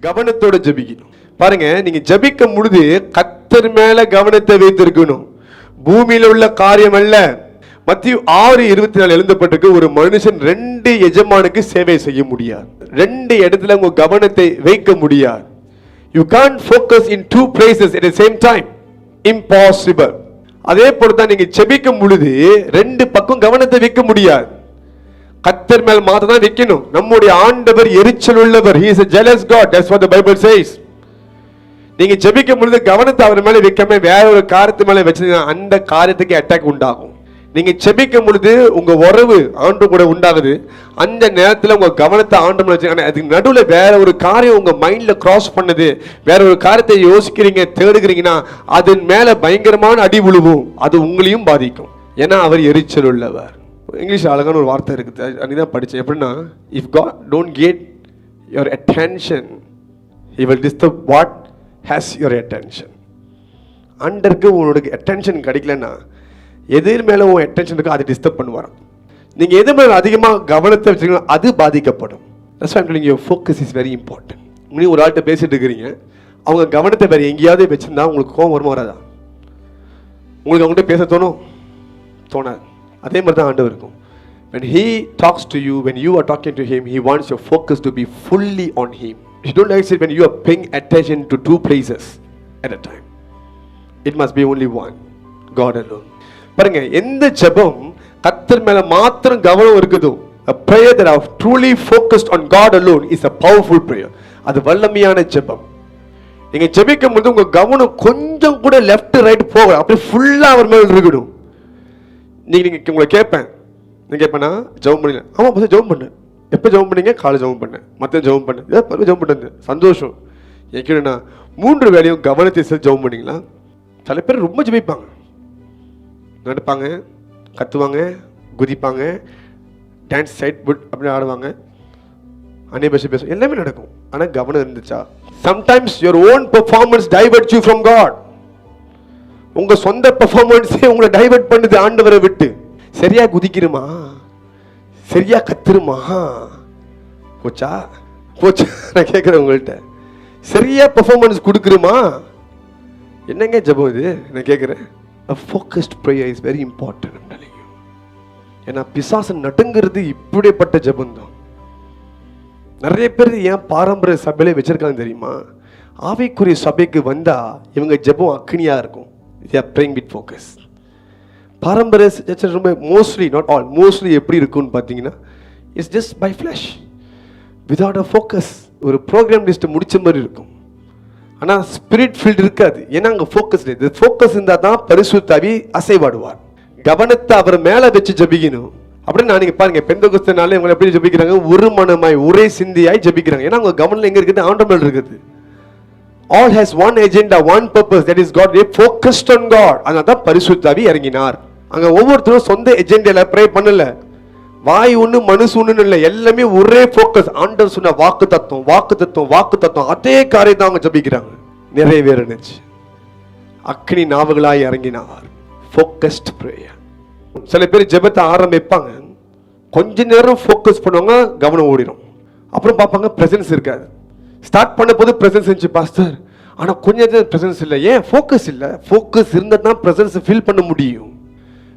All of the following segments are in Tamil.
கவனத்தோட ஜெபிக்கணும். பாருங்க, நீங்க ஜெபிக்கும் பொழுது கர்த்தர் மேல கவனத்தை வைத்திருக்கணும், பூமியில உள்ள காரியம் அல்ல. மத்தேயு 6:24 எழுதப்பட்டிருக்கு, ஒரு மனுஷன் 2 எஜமானுக்கு சேவை செய்ய முடியாது, 2 இடத்துல உங்க கவனத்தை வைக்க முடியாது. You can't focus in 2 places at the same time. Impossible. அதே போல தான் நீங்க ஜெபிக்கும் பொழுது 2 பக்கம் கவனத்தை வைக்க முடியாது. கர்த்தர் மேல் மாத்திரம் தான் வைக்கணும். நம்முடைய ஆண்டவர் எரிச்சல் உள்ளவர். He is a jealous God. That's what the Bible says. நீங்க ஜெபிக்கும் பொழுது கவனத்தை அவர் மேல வைக்காம வேற ஒரு காரியத்து மேல வச்சீங்கன்னா அந்த காரியத்துக்கு அட்டாக் உண்டாகும். நீங்க ஜெபிக்கும் பொழுது உங்க உறவு ஆண்டு கூட உண்டாகுது, அந்த நேரத்தில் உங்க கவனத்தை ஆண்டு மேல வச்சு அதுக்கு நடுவில் வேற ஒரு காரியம் உங்க மைண்ட்ல கிராஸ் பண்ணுது, வேற ஒரு காரியத்தை யோசிக்கிறீங்க, தேடுகிறீங்கன்னா அதன் மேல பயங்கரமான அடி விழுவும், அது உங்களையும் பாதிக்கும். ஏன்னா அவர் எரிச்சல் உள்ளவர். இங்கிலீஷ் அழகான ஒரு வார்த்தை இருக்குது, அன்னைதான் படித்தேன். எப்படின்னா, if God don't get your attention, he will disturb what has your attention. அண்டருக்கு உன்னோட அட்டென்ஷன் கிடைக்கலன்னா எதிர் மேலே உன் அட்டென்ஷன் இருக்கோ அதை டிஸ்டர்ப் பண்ணுவாராம். நீங்கள் எது மேலே அதிகமாக கவனத்தை வச்சுருக்கீங்களோ அது பாதிக்கப்படும். That's why I'm telling you, your focus is very important. நீ ஒரு ஆள்கிட்ட பேசிட்டு இருக்கிறீங்க, அவங்க கவனத்தை வேறு எங்கேயாவது வச்சுருந்தா உங்களுக்கு கோவம் வருமா வராதா? உங்களுக்கு அவங்கள்ட்ட பேச தோணாது. அதே மாதிரி தான் ஆண்டவர் இருக்கும். When he talks to you, when you are talking to him, he wants your focus to be fully on him. You don't like it when you are paying attention to 2 places at a time. It must be only one, God alone. பாருங்க, எந்த ஜெபம் கர்த்தர் மேல மாத்திரம் கவனம் இருக்குதோ, a prayer that are truly focused on God alone is a powerful prayer. அது வல்லமையான ஜெபம். நீங்க ஜெபிக்கும் போது உங்க கவனம் கொஞ்சம் கூட லெஃப்ட் ரைட் போக, அப்படியே ஃபுல்லா அவர் மேல இருக்கணும். நீங்க உங்களை கேட்பேன், நீங்க கேட்பேன்னா ஜெபம் பண்ணல, ஆமா பஸ் ஜெபம் பண்ணேன். எப்போ ஜெபம் பண்ணீங்க? காலை ஜெபம் பண்ணேன், மற்ற ஜெபம் பண்ணேன், ஜெபம் பண்ணது சந்தோஷம். என்னா 3 வேளையும் கவனத்தை செலுத்தி ஜெபம் பண்ணீங்களா? சில பேர் ரொம்ப ஜெபிப்பாங்க, நடப்பாங்க, கத்துவாங்க, குதிப்பாங்க, டான்ஸ் சைட் புட் அப்படின்னு ஆடுவாங்க, அந்நிய பாஷை பேசுவாங்க, எல்லாமே நடக்கும். ஆனால் கவனம் இருந்துச்சா? Sometimes your own performance diverts you from God. உங்க சொந்த பெர்ஃபார்மன்ஸே உங்களை டைவர்ட் பண்ணுது ஆண்டவரை விட்டு. சரியா குதிக்கிறமா, சரியா கத்துருமா, போச்சா? நான் கேட்குறேன் உங்கள்கிட்ட, சரியா பெர்ஃபார்மன்ஸ் கொடுக்குறமா? என்னங்க ஜெபம் இது? நான் கேட்குறேன். A focused prayer is very important. I'm telling you. ஏன்னா பிசாசு நடுங்கிறது இப்படிப்பட்ட ஜெபம் தான். நிறைய பேர் ஏன் பாரம்பரிய சபையிலே வச்சிருக்காங்க தெரியுமா? ஆவிக்குரிய சபைக்கு வந்தா இவங்க ஜெபம் அக்னியா இருக்கும். They are praying with focus. பாரம்பரிய சர்ச் ரொம்ப மோஸ்ட்லி, நாட் ஆல், மோஸ்ட்லி எப்படி இருக்குன்னு பார்த்தீங்கன்னா, it's just by flash without a focus. ஒரு ப்ரோக்ராம் லிஸ்ட் முடிச்ச மாதிரி இருக்கும், ஆனால் ஸ்பிரிட் ஃபீல்டு இருக்காது. ஏன்னா அங்கே ஃபோக்கஸ் இல்லை. ஃபோக்கஸ் இருந்தால் தான் பரிசுத்த ஆவி அசைவாடுவார். கவனத்தை அவர் மேலே வச்சு ஜபிக்கணும். அப்படின்னு நான் நீங்கள் பாருங்க, பெந்தெகோஸ்தேனால இவங்க எப்படி ஜபிக்கிறாங்க? ஒரு மனமாய் ஒரே சிந்தியாய் ஜபிக்கிறாங்க. ஏன்னா அவங்க கவனம் எங்கே இருக்குது? ஆண்டவர் மேல் இருக்குது. All has one agenda, one purpose, that is God. They focused on God. அதனால தான் பரிசுத்த ஆவி இறங்கினார். அங்கே ஒவ்வொருத்தரும் சொந்த எஜெண்டால ப்ரே பண்ணல, வாய் ஒன்று மனசு ஒன்று இல்லை, எல்லாமே ஒரே ஃபோக்கஸ். ஆண்டவர் சொன்ன வாக்கு தத்துவம், வாக்கு தத்துவம், வாக்கு தத்துவம், அதே காரியம் தான் அவங்க ஜபிக்கிறாங்க. நிறைவேறுச்சு. அக்னி நாவுகளாய் இறங்கினார். Focused prayer. சில பேர் ஜெபத்தை ஆரம்பிப்பாங்க, கொஞ்ச நேரம் ஃபோக்கஸ் பண்ணுவாங்க, கவனம் ஓடிடும். அப்புறம் பார்ப்பாங்க பிரசன்ஸ் இருக்காது. ஸ்டார்ட் பண்ண போது பிரசன்ஸ் இருந்துச்சு பாஸ்டர், ஆனால் கொஞ்ச நேரம் பிரசன்ஸ் இல்லை. ஏன்? ஃபோக்கஸ் இல்லை. ஃபோக்கஸ் இருந்தால் தான் பிரசன்ஸ் ஃபீல் பண்ண முடியும்.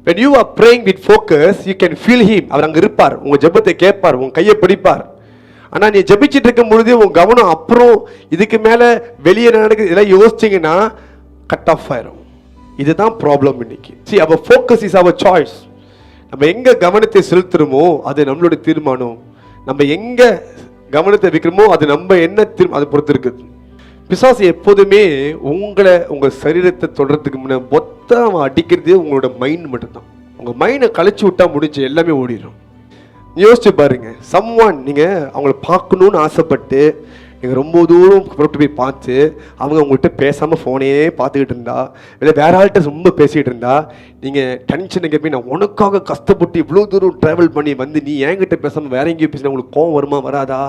When you are praying with focus, you can feel him. அவர் அங்கே இருப்பார், உங்க ஜெபத்தை கேட்பார், உங்க கையை பிடிப்பார். ஆனால் நீ ஜெபிச்சுட்டு இருக்கும் பொழுது உங்க கவனம் அப்புறம் இதுக்கு மேலே வெளியே நடக்குது இதெல்லாம் யோசிச்சிங்கன்னா கட் ஆஃப் ஆயிரும். இதுதான் ப்ராப்ளம் இன்னைக்கு. See, our focus is our choice. நம்ம எங்கே கவனத்தை செலுத்துறோமோ அது நம்மளுடைய தீர்மானம். நம்ம எங்கே கவனத்தை வைக்கிறோமோ அது நம்ம என்ன அதை பொறுத்து இருக்குது. பிசாசு எப்போதுமே உங்களை உங்கள் சரீரத்தை தொடர்றதுக்கு முன்னே மொத்தம் அவன் அடிக்கிறதே உங்களோட மைண்ட் மட்டும்தான். உங்கள் மைண்டை கழிச்சு விட்டா முடிச்சு எல்லாமே ஓடிடும். யோசிச்சு பாருங்க, சம்வான் நீங்கள் அவங்கள பார்க்கணுன்னு ஆசைப்பட்டு நீங்கள் ரொம்ப தூரம் புறப்பட்டு போய் பார்த்து அவங்க உங்கள்கிட்ட பேசாமல் ஃபோனே பார்த்துக்கிட்டு இருந்தா, இல்லை வேற ஆள்கிட்ட ரொம்ப பேசிக்கிட்டு இருந்தா, நீங்கள் டென்ஷனுக்கு போய் நான் உனக்காக கஷ்டப்பட்டு இவ்வளோ தூரம் ட்ராவல் பண்ணி வந்து நீ என்கிட்ட பேசாமல் வேற எங்கேயும் பேசினா உங்களுக்கு கோவம் வருமா வராதா?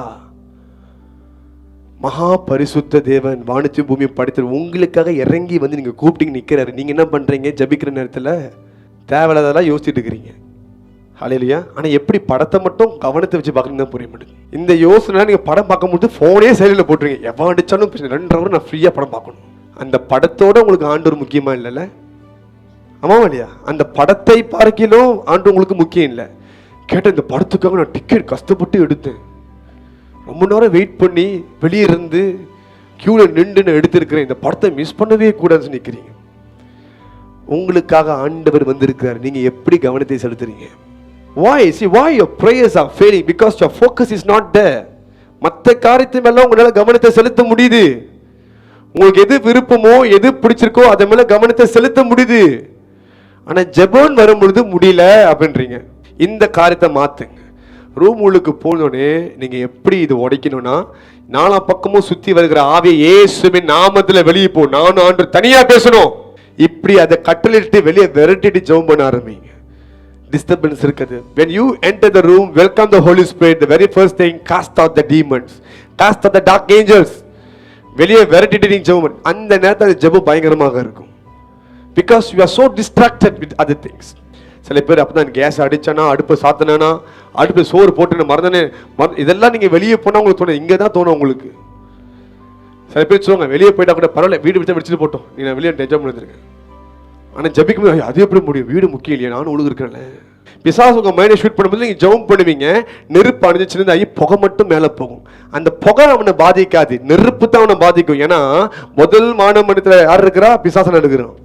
மகா பரிசுத்த தேவன் வானத்தையும் பூமியை படைத்து உங்களுக்காக இறங்கி வந்து நீங்கள் கூப்பிட்டு நிற்கிறாரு. நீங்கள் என்ன பண்ணுறீங்க? ஜபிக்கிற நேரத்தில் தேவையில்லாதெல்லாம் யோசிச்சுட்டு இருக்கிறீங்க. ஹல்லேலூயா. ஆனா எப்படி படத்தை மட்டும் கவனத்தை வச்சு பார்க்கணும் தான் புரிய மாட்டேங்குது. இந்த யோசனை நீங்க படம் பார்க்கும்போது போனே சைடில் போட்டுருங்க. எவன் அடிச்சாலும் 2 hour நான் ஃப்ரீயா படம் பார்க்கணும். அந்த படத்தோட உங்களுக்கு ஆண்டவர் முக்கியமா இல்லைல்ல? ஆமாவா இல்லையா? அந்த படத்தை பார்க்கிலும் ஆண்டு உங்களுக்கு முக்கியம் இல்லை. கேட்ட இந்த படத்துக்காக நான் டிக்கெட் கஷ்டப்பட்டு எடுத்தேன், ரொம்ப நேரம் வெயிட் பண்ணி வெளியே இருந்து கியூல நின்று எடுத்திருக்கிறேன், இந்த படத்தை மிஸ் பண்ணவே கூடாதுன்னு நிற்கிறீங்க. உங்களுக்காக ஆண்டவர் வந்திருக்கிறார். நீங்க எப்படி கவனத்தை செலுத்துறீங்க? Why? See, why your prayers are failing? Because your focus is not there. மற்ற காரியத்தின் மேல உங்களால கவனத்தை செலுத்த முடியுது. உங்களுக்கு எது விருப்பமோ எது பிடிச்சிருக்கோ அதை மேல கவனத்தை செலுத்த முடியுது. ஆனா ஜெபம் வரும்பொழுது முடியல அப்படின்றீங்க. இந்த காரியத்தை மாத்துங்க. ரூம் உள்ளுக்கு போனோடனே நீங்க எப்படி இது உடைக்கணும்னா, 4 பக்கமும் சுத்தி வருகிற ஆவியை இயேசுவின் நாமத்துல வெளியே போ, நானும் ஆண்டவர் தனியா பேசணும், இப்படி அதை கட்டளிட்டு வெளியே விரட்டிட்டு ஜெபம் பண்ண ஆரம்பிங்க. டிஸ்டர்பன்ஸ் இருக்குது. When you enter the room, welcome the Holy Spirit. The very first thing, cast out the demons, cast out the dark angels. வெளியே விரட்டிட்டு நீங்க ஜெபம். அந்த நேரத்தில் ஜெபம் பயங்கரமாக இருக்கும். Because you are so distracted with other things. சில பேர் அப்பதான் கேஸ் அடிச்சானா, அடுப்பு சாத்தினா, அடுப்பு சோறு போட்டு மறந்தனே, இதெல்லாம் நீங்க வெளியே போனா உங்களுக்கு தோணும், இங்கே தான் தோணும் உங்களுக்கு. சில பேர் சொல்லுவாங்க வெளியே போயிட்டா கூட பரவாயில்ல, வீடு விட்டு வச்சுட்டு போட்டோம், நீ நான் வெளியே என்ஜாய் பண்ணிருக்கேன். ஆனால் ஜபிக்கும் போது அது எப்படி முடியும், வீடு முக்கியம் இல்லையா, நானும் ஒழுங்குறேன்ல. பிசாசு உங்க மைண்டை ஷூட் பண்ணும்போது நீங்க ஜெபம் பண்ணுவீங்க, நெருப்பு அணிஞ்சிருந்து ஆகி புகை மட்டும் மேலே போகும். அந்த புகை அவனை பாதிக்காது, நெருப்பு தான் அவனை பாதிக்கும். ஏன்னா முதல் மானமண்டலத்தில் யார் இருக்கிறா? பிசாசன் இருக்கிறான்.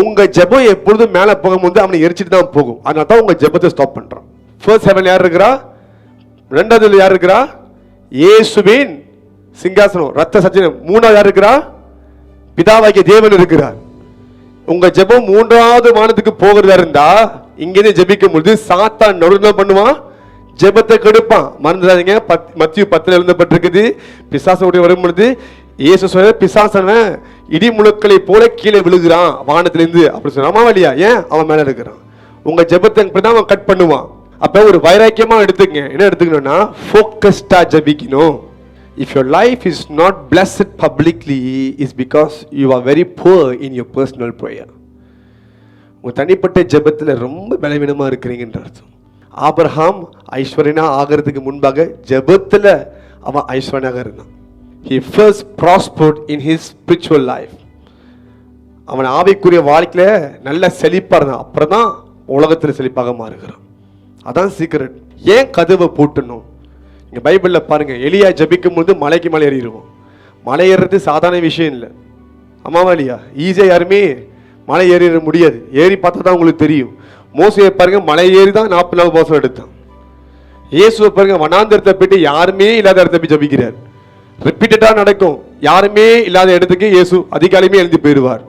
உங்க ஜெபம் எப்பொழுதும் மேலே போகும்போது அவனை எரிச்சிட்டு தான் போகும். அதனால தான் உங்க ஜெபத்தை ஸ்டாப் பண்றான். ஃபர்ஸ்ட் ஹெவன் யார் இருக்கிறா? 2வது யார் இருக்கிறா? இயேசுவின் சிங்காசனம், ரத்த சச்சினம். 3வது யார் இருக்கிறா? பிதாவாகிய தேவன் இருக்கிறார். உங்க ஜெபம் 3வது வானத்துக்கு போகிறதா இருந்தா இங்கிருந்து ஜெபிக்கும் பொழுது சாத்தான் நடுவில் பண்ணுவான், ஜெபத்தை கெடுப்பான். மறந்துடாதீங்க, மத்திய 10 எழுதப்பட்டிருக்குது, பிசாசனுடைய வரும் பொழுது இயேசு சொல்ற பிசாசனவன் இடி முழுக்களை போல கீழே விழுகிறான் வானத்திலிருந்து அப்படி சொன்னா இல்லையா? ஏன்? அவன் மேல இருக்கிறான். உங்க ஜெபத்தை அவன் கட் பண்ணுவான். அப்ப ஒரு வைராக்கியமா எடுத்துங்க. என்ன எடுத்துக்கணும்னா ஃபோக்கஸ்டா ஜெபிக்கணும். If your life is not blessed publicly, is because you are very poor in your personal prayer. உங்க தனிப்பட்ட ஜெபத்துல ரொம்ப பலவீனமா இருக்கிறீங்கன்ற அர்த்தம். ஆபிரகாம் ஐஸ்வர்யனா ஆகிறதுக்கு முன்பாக ஜெபத்துல அவன் ஐஸ்வர்யனாக இருந்தான். He first prospered in his spiritual life. அவன் ஆவிக்குரிய வாழ்க்கையில நல்ல செழிப்பா இருந்தான். அப்புறம் தான் உலகத்துல செழிப்பாக மாறுகிறான். அதான் சீக்கிரம். ஏன் கதவை பூட்டணும்? இங்க பைபிள்ல பாருங்க, எலியா ஜபிக்கும் போது மலைக்கு மலை ஏறிடுவோம். மலை ஏறுறது சாதாரண விஷயம் இல்லை. ஆமாவா இல்லையா? ஈஸியா யாருமே மலை ஏறிட முடியாது. ஏறி பார்த்தா தான் உங்களுக்கு தெரியும். மோசையை பாருங்க, மலை ஏறி தான் 40 நாள் உபவாசம் எடுத்தான். இயேசுவை பாருங்க, வனாந்தரத்தை போயிட்டு யாருமே இல்லாத இடத்த போய் ஜபிக்கிறார். ரிப்பீட்டடா நடக்கும். யாருமே இல்லாத இடத்துக்கு இயேசு அதிகாலையுமே எழுந்து போயிடுவார்.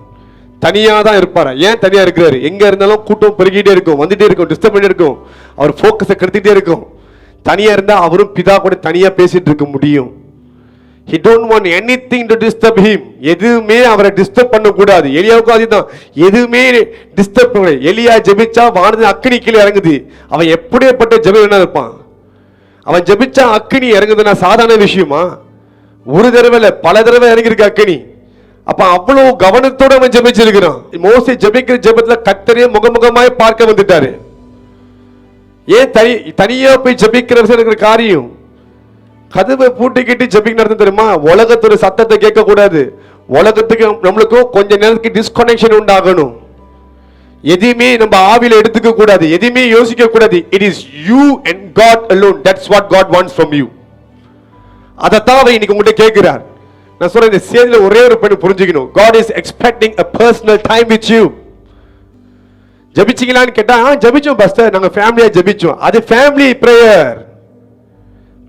தனியா தான் இருப்பார். ஏன் தனியா இருக்கிறாரு? எங்க இருந்தாலும் கூட்டம் பெருகிட்டே இருக்கும், வந்துட்டே இருக்கும், டிஸ்டர்ப் பண்ணிட்டே இருக்கும், அவர் போக்கஸை கெடுத்துட்டே இருக்கும். தனியா இருந்தா அவரும் பிதா கூட தனியா பேசிட்டு இருக்க முடியும். He don't want anything to disturb him. எதுவுமே அவரை டிஸ்டர்ப் பண்ண கூடாது. எலியாவுக்கும் அதுதான், எதுவுமே டிஸ்டர்ப் பண்ண. எலியா ஜெபிச்சா வானத்துல அக்கினி கீழே இறங்குது. அவன் எப்படிப்பட்ட ஜெபம் இருப்பான்? அவன் ஜெபிச்சா அக்கினி இறங்குதுன்னா சாதாரண விஷயமா? ஒரு தடவை இல்ல, பல தடவை இறங்கிருக்கு அக்கினி. அப்ப அவ்வளவு கவனத்தோட அவன் ஜெபிச்சிருக்கிறான். மோசே ஜெபிக்கிற ஜெபத்துல கர்த்தரே முகமுகமாய் பார்க்க வந்துட்டாரு. ஏன் தனியா போய் ஜபிக்கிற காரியம்? கதவை பூட்டிக்கிட்டு ஜபிக்க அர்த்தம் தெரியுமா? உலகத்தோட சத்தத்தை கேட்க கூடாது. உலகத்துக்கு நம்மளுக்கும் கொஞ்ச நேரத்துக்கு டிஸ்கனெக்ஷன் உண்டாகணும். எதையுமே நம்ம ஆவில எடுத்துக்க கூடாது, எதையுமே யோசிக்க கூடாது. It is you and God alone. That's what God wants from you. அதைத்தான் அவர் இன்னைக்கு உங்கள்கிட்ட கேட்கிறார். நான் சொல்றேன், இந்த சேதியில ஒரே ஒரு பெண் புரிஞ்சுக்கணும். God is expecting a personal time with you. ஜபிச்சிங்களான்னு கேட்டா ஜபிச்சோம் பாஸ்டர், நாங்க ஃபேமிலியா ஜபிச்சோம். அது ஃபேமிலி பிரேயர்.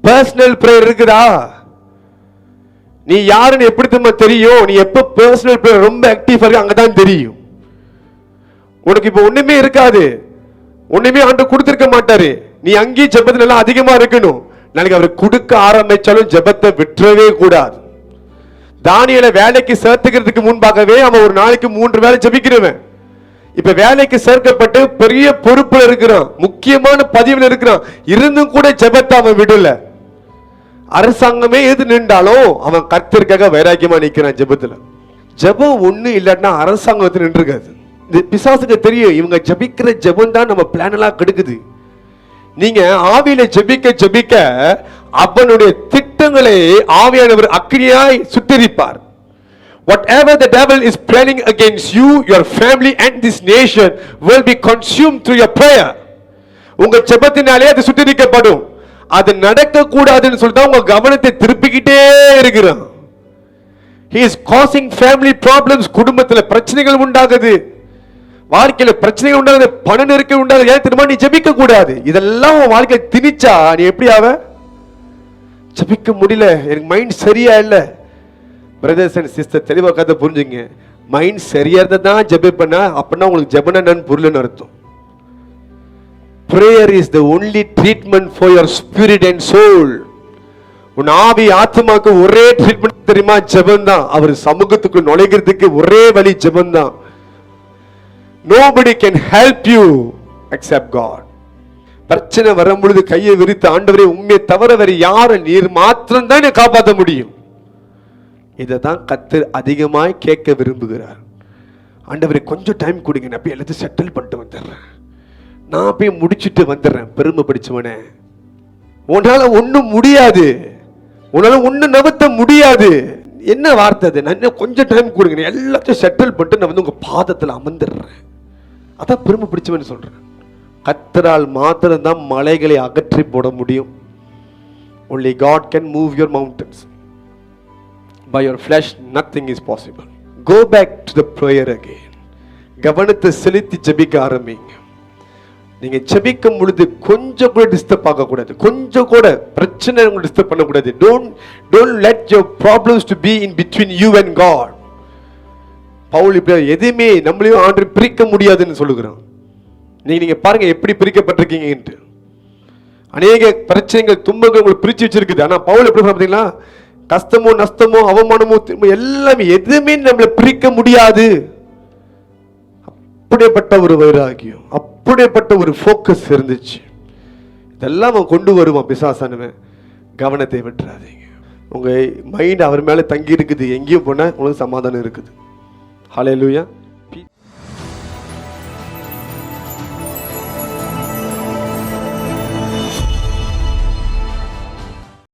பர்சனல் பிரேயர் இருக்குதா? நீ யாருன்னு எப்படி தெரியும்? நீ எப்ப பர்சனல் பிரேயர் ரொம்ப ஆக்டிவா இருக்கு அங்கதான் தெரியும். உனக்கு இப்ப ஒண்ணுமே இருக்காது, ஒண்ணுமே ஆண்டு கொடுத்திருக்க மாட்டாரு. நீ அங்கேயும் ஜெபத்துல எல்லாம் அதிகமா இருக்கணும். நாளைக்கு அவர் கொடுக்க ஆரம்பிச்சாலும் ஜெபத்தை விட்டுறவே கூடாது. தானியேலை வேலைக்கு சேர்த்துக்கிறதுக்கு முன்பாகவே அவன் ஒரு நாளைக்கு 3 வேளை ஜெபிக்கிறவன். இப்ப வேலைக்கு சேர்க்கப்பட்டு பெரிய பொறுப்புல இருக்கிறான், முக்கியமான பதிவில் இருக்கிறான். இருந்தும் கூட ஜெபத்தை அவன் விடல. அரசாங்கமே எது நின்றாலும் அவன் கர்த்தருக்காக வைராக்கியமா நிக்கிறான் ஜெபத்துல. ஜெபம் ஒண்ணு இல்லைன்னா அரசாங்கத்தில் நின்றுக்காது. இந்த பிசாசுக்கு தெரியும், இவங்க ஜபிக்கிற ஜெபம் தான் நம்ம பிளான் எல்லாம் கெடுக்குது. நீங்க ஆவியில ஜெபிக்க ஜெபிக்க அவனுடைய திட்டங்களை ஆவியானவர் அக்கினியாய் சுட்டெரிப்பார். Whatever the devil is planning against you, your family and this nation will be consumed through your prayer. உங்க ஜெபத்தினாலே அது சுட்டெரிக்கப்படும். அது நடக்க கூடாதுன்னு சொல்லிட்டு உங்க கவனத்தை திருப்பிக்கிட்டே இருக்கிறான். He is causing family problems. குடும்பத்துல பிரச்சனைகள் உண்டாகுது, வாழ்க்கையில பிரச்சனைகள் உண்டாகுது, பண நெருக்கடி உண்டாகுது. ஏன் தெரியுமா? நீ ஜெபிக்க கூடாது. இதெல்லாம் உன் வாழ்க்கையில திணிச்சா நீ எப்படி ஆவ? ஜெபிக்க முடியல, எனக்கு மைண்ட் சரியா இல்ல. பிரதர்ஸ் அண்ட் சிஸ்டர் தெளிவா கதை புரிஞ்சுங்க. மைண்ட் சரியா இருந்தா தான் ஜெபிப்பேன்னா அப்படின்னா உங்களுக்கு ஜெபனா என்னன்னு புரியலன்னு அர்த்தம். Prayer is the only treatment for your spirit and soul. உன் ஆவி ஆத்மாக்கு ஒரே ட்ரீட்மெண்ட் தெரியுமா? ஜெபம் தான். அவர் சமூகத்துக்கு நுழைகிறதுக்கு ஒரே வழி ஜெபம் தான். Nobody can help you except God. பிரச்சனை வரும் பொழுது கையை விரித்து ஆண்டவரே உண்மையை தவிர வேறு யாரும் நீர் மாத்திரம் தான் காப்பாற்ற முடியும். இதை தான் கர்த்தர் அதிகமாய் கேட்க விரும்புகிறார். ஆண்டவரே கொஞ்சம் டைம் கொடுங்க, நான் போய் எல்லாத்தையும் செட்டில் பண்ணிட்டு வந்துடுறேன், நான் போய் முடிச்சுட்டு வந்துடுறேன். பெருமை படிச்சவனே, உன்னால ஒன்னும் முடியாது, உன்னால ஒன்னும் நகர்த்த முடியாது. என்ன வார்த்தை அது? நான் கொஞ்சம் டைம் கொடுங்க, எல்லாத்தையும் செட்டில் பண்ணிட்டு நான் வந்து உங்க பாதத்தில் அமர்ந்துடுறேன். அதான் பெருமை பிடிச்சவன் சொல்றேன். கர்த்தரால் மாத்திரம் தான் மலைகளை அகற்றி போட முடியும். Only God can move your mountains. By your flesh nothing is possible. Go back to the prayer again. கவனத்தை செலுத்தி ஜெபிக்க ஆரம்பிங்க. நீங்க ஜெபிக்கும் பொழுது கொஞ்சம் கூட டிஸ்டர்ப் ஆக கூடாது, கொஞ்சம் கூட பிரச்சனை உங்களுக்கு டிஸ்டர்ப் பண்ண கூடாது. Don't let your problems to be in between you and God. Pavul இப்படி எதுவுமே நம்மளையும் ஆண்டு பிரிக்க முடியாதுன்னு சொல்லுகிறான். நீங்க பாருங்க எப்படி பிரிக்கப்பட்டிருக்கீங்க. அநேக பிரச்சனைகள் துன்பங்கள் உங்களை பிரிச்சு வச்சிருக்குது. ஆனா பவுல் எப்படி பார்த்தீங்களா, கஷ்டமோ நஷ்டமோ அவமானமோ எல்லாமே எதுவுமே நம்மளை பிரிக்க முடியாது. அப்படிப்பட்ட ஒரு வைராகியம், அப்படிப்பட்ட ஒரு ஃபோக்கஸ் இருந்துச்சு. இதெல்லாம் அவன் கொண்டு வருவான் பிசாசானவன். கவனத்தை விட்டுறாதீங்க. உங்க மைண்ட் அவர் மேல தங்கி இருக்குது. எங்கேயும் போனா உங்களுக்கு சமாதானம் இருக்குது. ஹல்லேலூயா.